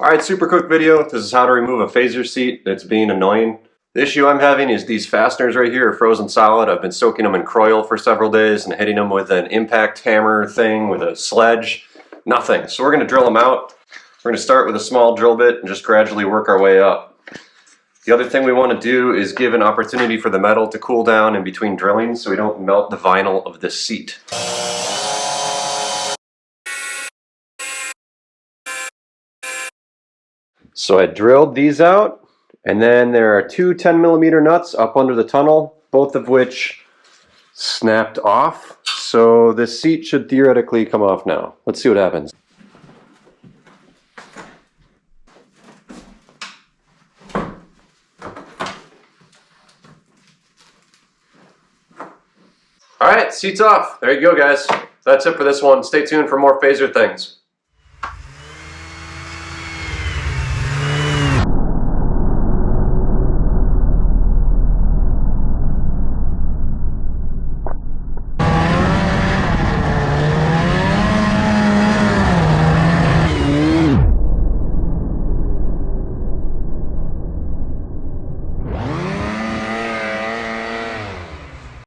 Alright, super quick video. This is how to remove a Phazer seat that's being annoying. The issue I'm having is these fasteners right here are frozen solid. I've been soaking them in Croil for several days and hitting them with an impact hammer thing with a sledge. Nothing. So we're going to drill them out. We're going to start with a small drill bit and just gradually work our way up. The other thing we want to do is give an opportunity for the metal to cool down in between drillings so we don't melt the vinyl of this seat. So I drilled these out, and then there are two 10mm nuts up under the tunnel, both of which snapped off. So this seat should theoretically come off now. Let's see what happens. Alright, seat's off. There you go, guys. That's it for this one. Stay tuned for more Phazer things.